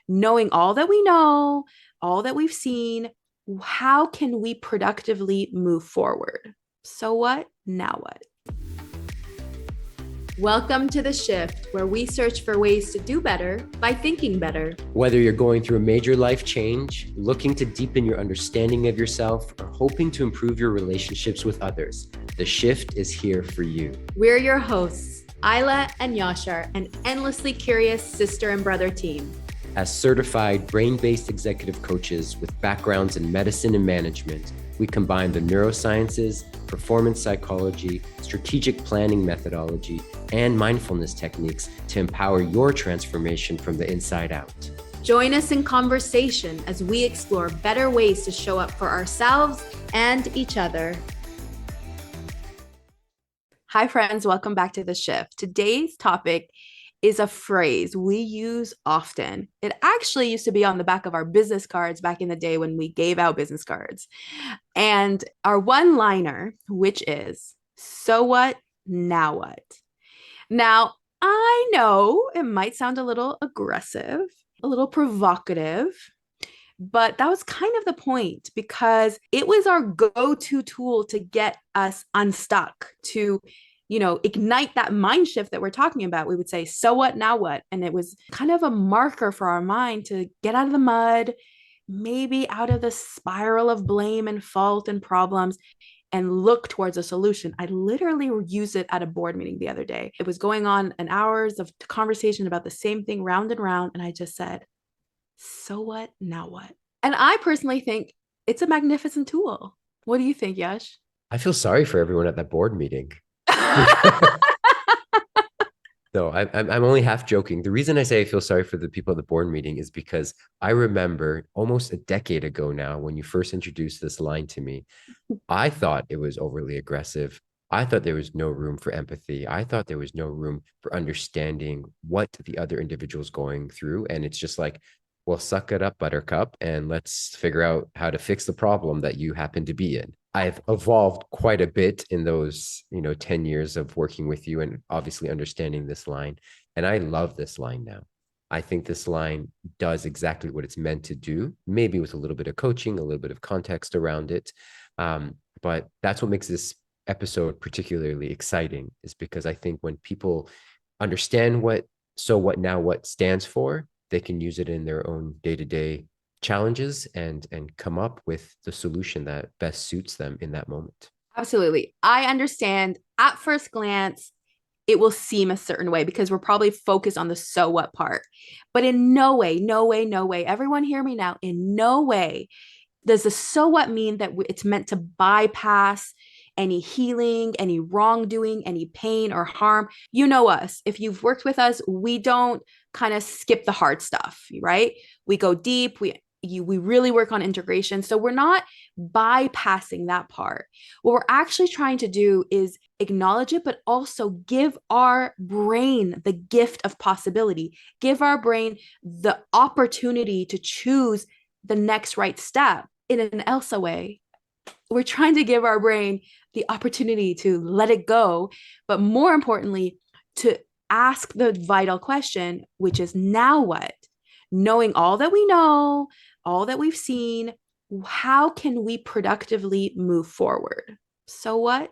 knowing all that we know, all that we've seen, how can we productively move forward? So what? Now what? Welcome to The Shift, where we search for ways to do better by thinking better. Whether you're going through a major life change, looking to deepen your understanding of yourself, or hoping to improve your relationships with others, The Shift is here for you. We're your hosts, Isla and Yashar, an endlessly curious sister and brother team. As certified brain-based executive coaches with backgrounds in medicine and management, we combine the neurosciences, performance psychology, strategic planning methodology, and mindfulness techniques to empower your transformation from the inside out. Join us in conversation as we explore better ways to show up for ourselves and each other. Hi, friends. Welcome back to The Shift. Today's topic is a phrase we use often. It actually used to be on the back of our business cards back in the day when we gave out business cards. And our one-liner, which is, so what, now what? Now, I know it might sound a little aggressive, a little provocative, but that was kind of the point because it was our go-to tool to get us unstuck, to ignite that mind shift that we're talking about. We would say, so what, now what? And it was kind of a marker for our mind to get out of the mud, maybe out of the spiral of blame and fault and problems, and look towards a solution. I literally used it at a board meeting the other day. It was going on an hours of conversation about the same thing round and round. And I just said, so what, now what? And I personally think it's a magnificent tool. What do you think, Yash? I feel sorry for everyone at that board meeting. No, I'm only half joking. The reason I say I feel sorry for the people at the board meeting is because I remember almost a decade ago now when you first introduced this line to me, I thought it was overly aggressive. I thought there was no room for empathy. I thought there was no room for understanding what the other individual's going through. And it's just like, well, suck it up, buttercup, and let's figure out how to fix the problem that you happen to be in. I've evolved quite a bit in those, 10 years of working with you and obviously understanding this line. And I love this line now. I think this line does exactly what it's meant to do, maybe with a little bit of coaching, a little bit of context around it. But that's what makes this episode particularly exciting, is because I think when people understand what so what now what stands for, they can use it in their own day-to-day challenges and come up with the solution that best suits them in that moment. Absolutely. I understand at first glance, it will seem a certain way because we're probably focused on the so what part. But in no way, no way, no way, everyone hear me now, in no way does the so what mean that it's meant to bypass any healing, any wrongdoing, any pain or harm. You know us. If you've worked with us, we don't kind of skip the hard stuff, right? We go deep. We really work on integration. So we're not bypassing that part. What we're actually trying to do is acknowledge it, but also give our brain the gift of possibility, give our brain the opportunity to choose the next right step in an Elsa way. We're trying to give our brain the opportunity to let it go, but more importantly, to ask the vital question, which is now what? Knowing all that we know, all that we've seen, how can we productively move forward? So what?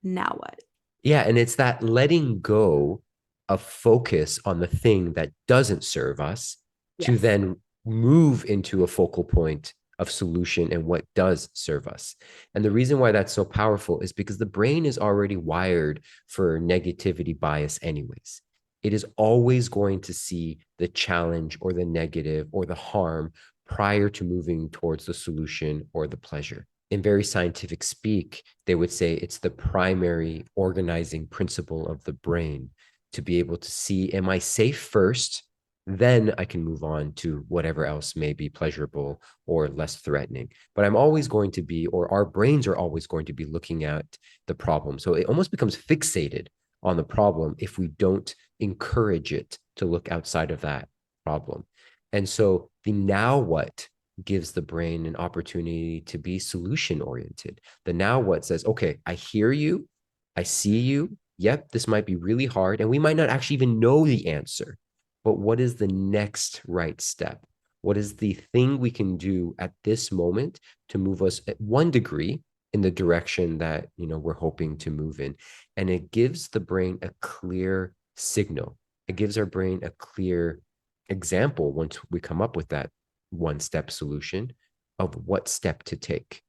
Now what? Yeah, and it's that letting go of focus on the thing that doesn't serve us to Yes. then move into a focal point of solution and what does serve us. And the reason why that's so powerful is because the brain is already wired for negativity bias anyways. It is always going to see the challenge or the negative or the harm prior to moving towards the solution or the pleasure. In very scientific speak, they would say it's the primary organizing principle of the brain to be able to see, am I safe first? Then I can move on to whatever else may be pleasurable or less threatening. But I'm always going to be, or our brains are always going to be looking at the problem. So it almost becomes fixated on the problem if we don't encourage it to look outside of that problem. And so the now what gives the brain an opportunity to be solution oriented. The now what says, okay, I hear you, I see you. Yep, this might be really hard, and we might not actually even know the answer. But what is the next right step? What is the thing we can do at this moment to move us at 1 degree in the direction that, we're hoping to move in? And it gives the brain a clear signal. It gives our brain a clear example once we come up with that one-step solution of what step to take.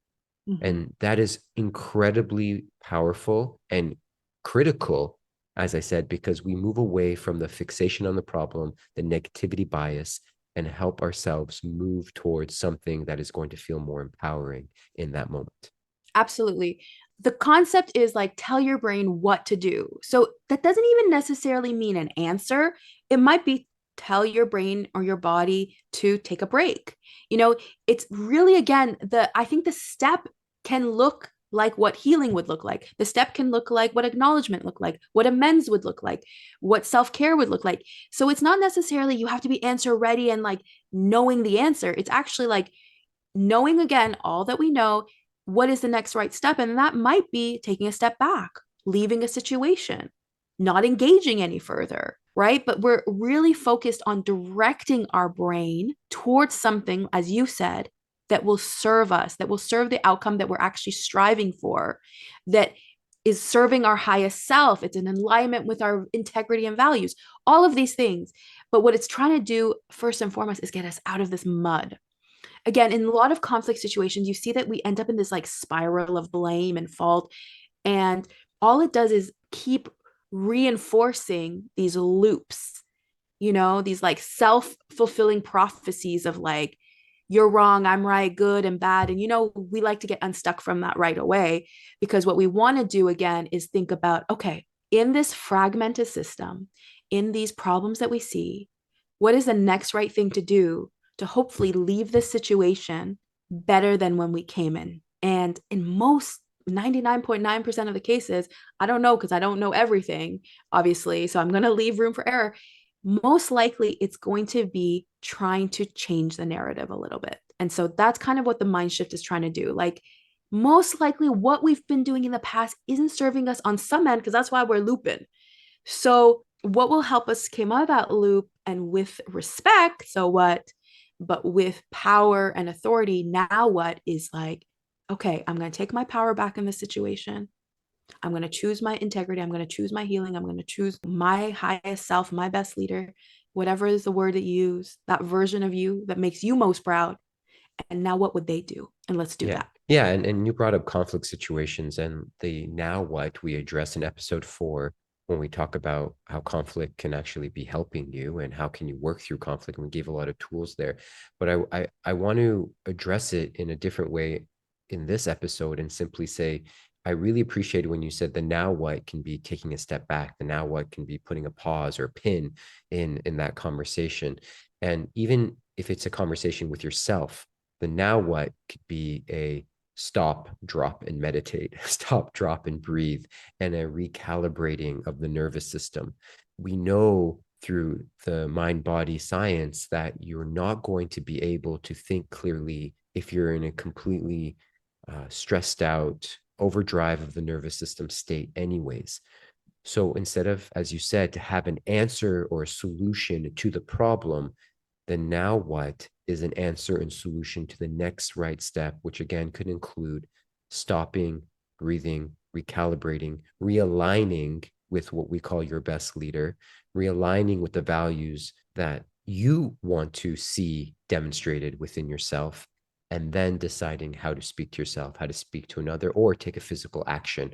Mhm. And that is incredibly powerful and critical, as I said, because we move away from the fixation on the problem, the negativity bias, and help ourselves move towards something that is going to feel more empowering in that moment. Absolutely. The concept is like tell your brain what to do. So that doesn't even necessarily mean an answer. It might be tell your brain or your body to take a break. It's really, again, I think the step can look like what healing would look like. The step can look like what acknowledgement look like, what amends would look like, what self-care would look like. So it's not necessarily you have to be answer ready and like knowing the answer. It's actually like knowing, again, all that we know, what is the next right step? And that might be taking a step back, leaving a situation, not engaging any further, right? But we're really focused on directing our brain towards something, as you said, that will serve us, that will serve the outcome that we're actually striving for, that is serving our highest self. It's in alignment with our integrity and values, all of these things. But what it's trying to do, first and foremost, is get us out of this mud. Again, in a lot of conflict situations, you see that we end up in this like spiral of blame and fault. And all it does is keep reinforcing these loops, these like self-fulfilling prophecies of like, you're wrong, I'm right, good and bad. And, we like to get unstuck from that right away, because what we want to do again is think about, okay, in this fragmented system, in these problems that we see, what is the next right thing to do to hopefully leave this situation better than when we came in? And in most 99.9% of the cases, I don't know because I don't know everything, obviously. So I'm going to leave room for error. Most likely, it's going to be trying to change the narrative a little bit. And so that's kind of what the mind shift is trying to do. Like, most likely, what we've been doing in the past isn't serving us on some end because that's why we're looping. So, what will help us come out of that loop and with respect? So, what? But with power and authority, now what is like, okay, I'm going to take my power back in this situation. I'm going to choose my integrity. I'm going to choose my healing. I'm going to choose my highest self, my best leader, whatever is the word that you use, that version of you that makes you most proud. And now what would they do? And let's do Yeah. that. Yeah. And you brought up conflict situations and the now what we address in episode 4 when we talk about how conflict can actually be helping you and how can you work through conflict. And we gave a lot of tools there. But I want to address it in a different way in this episode and simply say, I really appreciated when you said the now what can be taking a step back. The now what can be putting a pause or a pin in that conversation. And even if it's a conversation with yourself, the now what could be a stop, drop, and meditate, stop, drop, and breathe, and a recalibrating of the nervous system. We know through the mind body science that you're not going to be able to think clearly if you're in a completely stressed out, overdrive of the nervous system state, anyways. So instead of, as you said, to have an answer or a solution to the problem, then now what is an answer and solution to the next right step, which again could include stopping, breathing, recalibrating, realigning with what we call your best leader, realigning with the values that you want to see demonstrated within yourself, and then deciding how to speak to yourself, how to speak to another, or take a physical action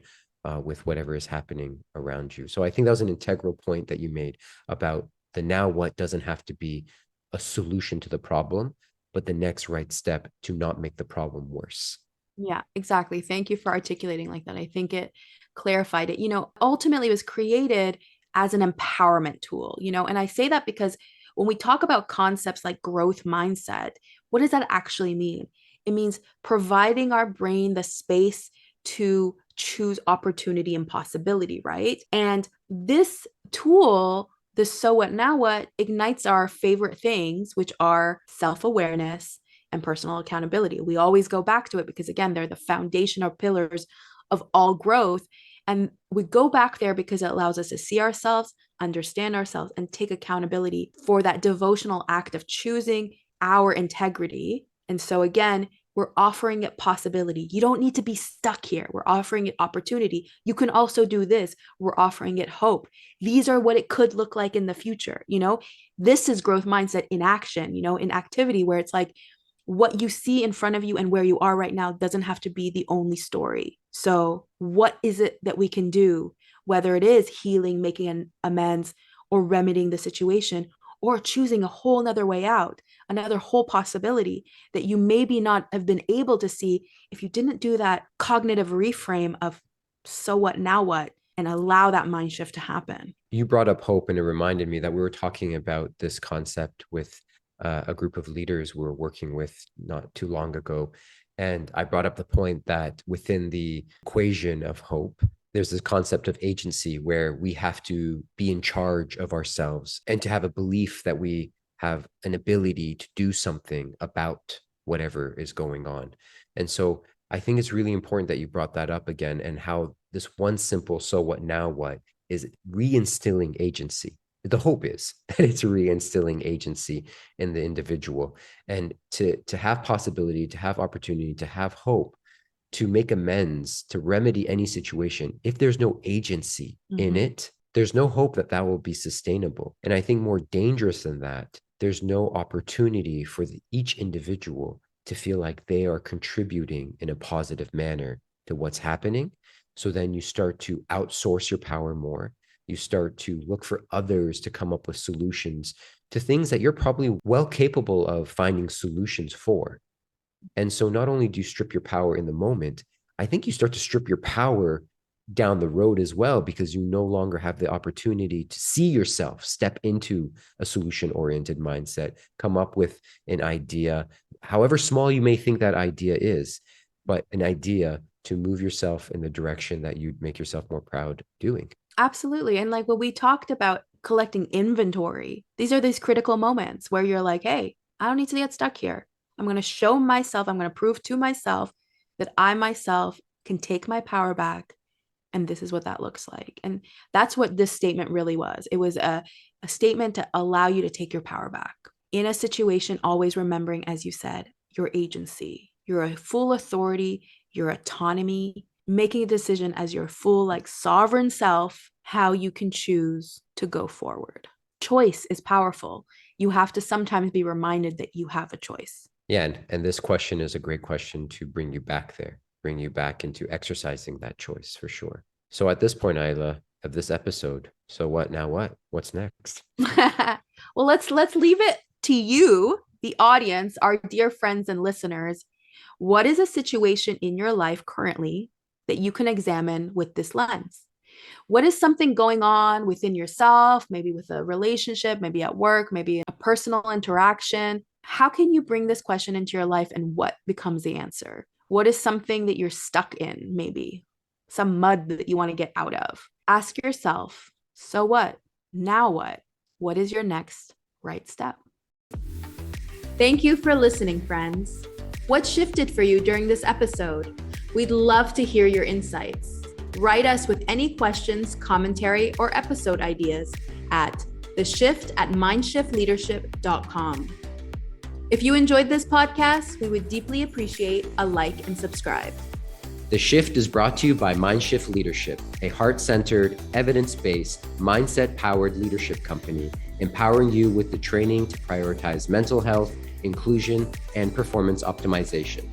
with whatever is happening around you. So I think that was an integral point that you made about the now what doesn't have to be a solution to the problem, but the next right step to not make the problem worse. Yeah, exactly. Thank you for articulating like that. I think it clarified it. Ultimately, it was created as an empowerment tool, and I say that because when we talk about concepts like growth mindset, what does that actually mean? It means providing our brain the space to choose opportunity and possibility, right? And this tool, the so what now what, ignites our favorite things, which are self awareness and personal accountability. We always go back to it because, again, they're the foundational pillars of all growth. And we go back there because it allows us to see ourselves, understand ourselves, and take accountability for that devotional act of choosing our integrity. And so again, we're offering it possibility. You don't need to be stuck here. We're offering it opportunity. You can also do this. We're offering it hope. These are what it could look like in the future. This is growth mindset in action, in activity, where it's like what you see in front of you and where you are right now doesn't have to be the only story. So what is it that we can do, whether it is healing, making an amends, or remedying the situation, or choosing a whole nother way out, another whole possibility that you maybe not have been able to see if you didn't do that cognitive reframe of so what, now what, and allow that mind shift to happen. You brought up hope, and it reminded me that we were talking about this concept with a group of leaders we were working with not too long ago. And I brought up the point that within the equation of hope, there's this concept of agency where we have to be in charge of ourselves and to have a belief that we have an ability to do something about whatever is going on. And so I think it's really important that you brought that up again, and how this one simple so what, now what is reinstilling agency. The hope is that it's reinstilling agency in the individual, and to have possibility, to have opportunity, to have hope, to make amends, to remedy any situation. If there's no agency in it, there's no hope that that will be sustainable. And I think more dangerous than that, there's no opportunity for each individual to feel like they are contributing in a positive manner to what's happening. So then you start to outsource your power more. You start to look for others to come up with solutions to things that you're probably well capable of finding solutions for. And so not only do you strip your power in the moment, I think you start to strip your power down the road as well, because you no longer have the opportunity to see yourself step into a solution-oriented mindset, come up with an idea, however small you may think that idea is, but an idea to move yourself in the direction that you'd make yourself more proud doing. Absolutely. And like when we talked about collecting inventory, these are these critical moments where you're like, hey, I don't need to get stuck here. I'm going to show myself, I'm going to prove to myself that I myself can take my power back. And this is what that looks like. And that's what this statement really was. It was a statement to allow you to take your power back in a situation, always remembering, as you said, your agency, your full authority, your autonomy, making a decision as your full, like, sovereign self, how you can choose to go forward. Choice is powerful. You have to sometimes be reminded that you have a choice. Yeah. And this question is a great question to bring you back there, bring you back into exercising that choice for sure. So at this point, Isla, of this episode, so what, now what? What's next? Well, let's leave it to you, the audience, our dear friends and listeners. What is a situation in your life currently that you can examine with this lens? What is something going on within yourself, maybe with a relationship, maybe at work, maybe a personal interaction? How can you bring this question into your life, and what becomes the answer? What is something that you're stuck in, maybe some mud that you want to get out of? Ask yourself, so what? Now what? What is your next right step? Thank you for listening, friends. What shifted for you during this episode? We'd love to hear your insights. Write us with any questions, commentary, or episode ideas at theshift@mindshiftleadership.com. If you enjoyed this podcast, we would deeply appreciate a like and subscribe. The Shift is brought to you by MindShift Leadership, a heart-centered, evidence-based, mindset-powered leadership company, empowering you with the training to prioritize mental health, inclusion, and performance optimization.